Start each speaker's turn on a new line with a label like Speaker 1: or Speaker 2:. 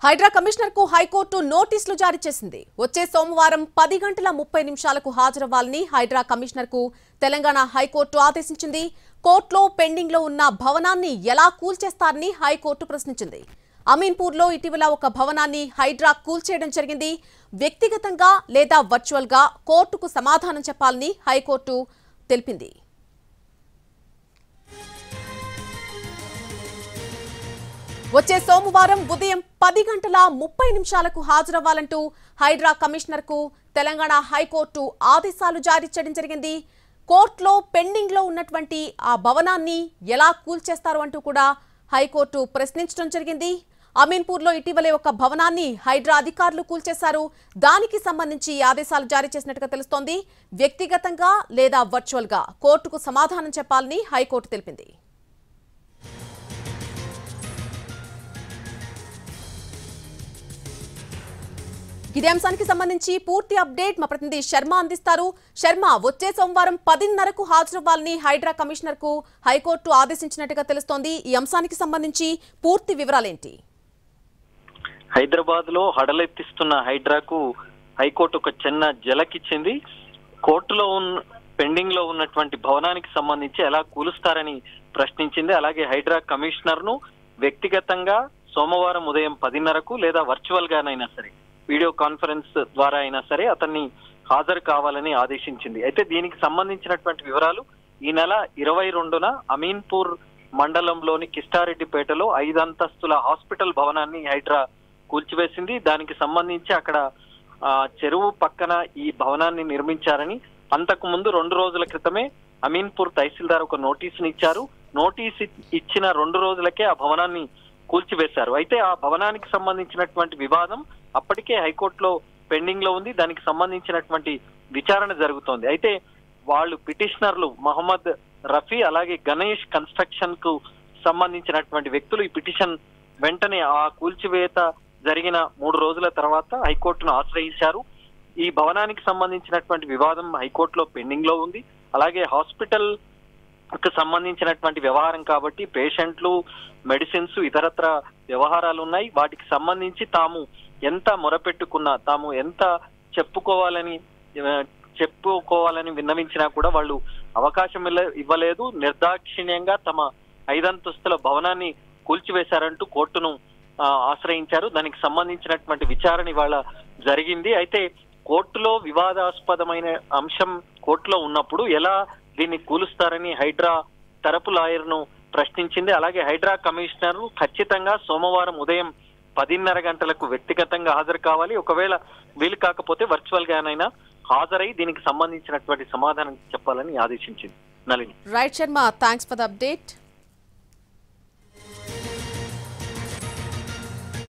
Speaker 1: Hydraa commissioner కు high court నోటీసులు జారీ చేసింది. వచ్చే సోమవారం 10:30 హాజరవ్వాలని హైడ్రా కమిషనర్ కు తెలంగాణ హైకోర్టు ఆదేశించింది. కోర్టులో పెండింగ్ లో ఉన్న భవనాన్ని ఎలా కూల్చేస్తారని హైకోర్టు ప్రశ్నించింది. అమీన్పూర్లో ఇటీవల ఒక భవనాన్ని హైడ్రా కూల్చేయడం జరిగింది. వ్యక్తిగతంగా లేదా వర్చువల్ గా కోర్టుకు సమాధానం చెప్పాలని హైకోర్టు తెలిపింది. వచ్చే సోమవారం ఉదయం 10:30 హాజరవ్వాలంటూ హైడ్రా కమిషనర్ కు తెలంగాణ హైకోర్టు ఆదేశాలు జారీ చేయడం జరిగింది. కోర్టులో పెండింగ్ లో ఉన్నటువంటి ఆ భవనాన్ని ఎలా కూల్చేస్తారు అంటూ కూడా హైకోర్టు ప్రశ్నించడం జరిగింది. అమీన్పూర్లో ఇటీవలే ఒక భవనాన్ని హైడ్రా అధికారులు కూల్చేశారు. దానికి సంబంధించి ఆదేశాలు జారీ చేసినట్టుగా తెలుస్తోంది. వ్యక్తిగతంగా లేదా వర్చువల్ గా కోర్టుకు సమాధానం చెప్పాలని హైకోర్టు తెలిపింది. ఇదే అంశానికి సంబంధించి పూర్తి అప్డేట్ మా ప్రతినిధి శర్మ అందిస్తారు. శర్మ, వచ్చే సోమవారం 10:30 హాజరవ్వాలని హైడ్రా కమిషనర్ కు హైకోర్టు ఆదేశించినట్టుగా తెలుస్తోంది. ఈ అంశానికి సంబంధించి పూర్తి వివరాలేంటి?
Speaker 2: హైదరాబాద్ లో హడలెత్తిస్తున్న హైడ్రాకు హైకోర్టు ఒక చిన్న జలకిచ్చింది. కోర్టులో పెండింగ్ లో ఉన్నటువంటి భవనానికి సంబంధించి ఎలా కూలుస్తారని ప్రశ్నించింది. అలాగే హైడ్రా కమిషనర్ ను వ్యక్తిగతంగా సోమవారం ఉదయం 10:30 లేదా వర్చువల్ గానైనా సరే, వీడియో కాన్ఫరెన్స్ ద్వారా అయినా సరే అతన్ని హాజరు కావాలని ఆదేశించింది. అయితే దీనికి సంబంధించినటువంటి వివరాలు ఈ నెల 22న అమీన్పూర్ మండలంలోని కిష్టారెడ్డిపేటలో 5 అంతస్తుల హాస్పిటల్ భవనాన్ని హైడ్రా కూల్చివేసింది. దానికి సంబంధించి అక్కడ చెరువు పక్కన ఈ భవనాన్ని నిర్మించారని, అంతకు ముందు 2 రోజుల క్రితమే అమీన్పూర్ తహసీల్దార్ ఒక నోటీసుని ఇచ్చారు. నోటీసు ఇచ్చిన 2 రోజులకే ఆ భవనాన్ని కూల్చివేశారు. అయితే ఆ భవనానికి సంబంధించినటువంటి వివాదం అప్పటికే హైకోర్టులో పెండింగ్ లో ఉంది. దానికి సంబంధించినటువంటి విచారణ జరుగుతోంది. అయితే వాళ్ళు పిటిషనర్లు మహమ్మద్ రఫీ అలాగే గణేష్ కన్స్ట్రక్షన్ కు సంబంధించినటువంటి వ్యక్తులు ఈ పిటిషన్ వెంటనే ఆ కూల్చివేత జరిగిన 3 రోజుల తర్వాత హైకోర్టును ఆశ్రయించారు. ఈ భవనానికి సంబంధించినటువంటి వివాదం హైకోర్టులో పెండింగ్ లో ఉంది. అలాగే హాస్పిటల్ కు సంబంధించినటువంటి వ్యవహారం కాబట్టి పేషెంట్లు, మెడిసిన్స్, ఇతరత్ర వ్యవహారాలు ఉన్నాయి. వాటికి సంబంధించి తాము ఎంత మొరపెట్టుకున్నా, తాము ఎంత చెప్పుకోవాలని విన్నవించినా కూడా వాళ్ళు అవకాశం ఇవ్వలేదు. నిర్దాక్షిణ్యంగా తమ 5 అంతస్తుల భవనాన్ని కూల్చివేశారంటూ కోర్టును ఆశ్రయించారు. దానికి సంబంధించినటువంటి విచారణ ఇవాళ జరిగింది. అయితే కోర్టులో వివాదాస్పదమైన అంశం కోర్టులో ఉన్నప్పుడు ఎలా దీన్ని కూలుస్తారని హైడ్రా తరపు లాయర్ ను ప్రశ్నించింది. అలాగే హైడ్రా కమిషనర్ ఖచ్చితంగా సోమవారం ఉదయం 10:30 వ్యక్తిగతంగా హాజరు కావాలి. ఒకవేళ వీలు కాకపోతే వర్చువల్ గానైనా హాజరై దీనికి సంబంధించినటువంటి సమాధానం చెప్పాలని ఆదేశించింది. Nalini.
Speaker 1: Right Sharma, thanks for the update.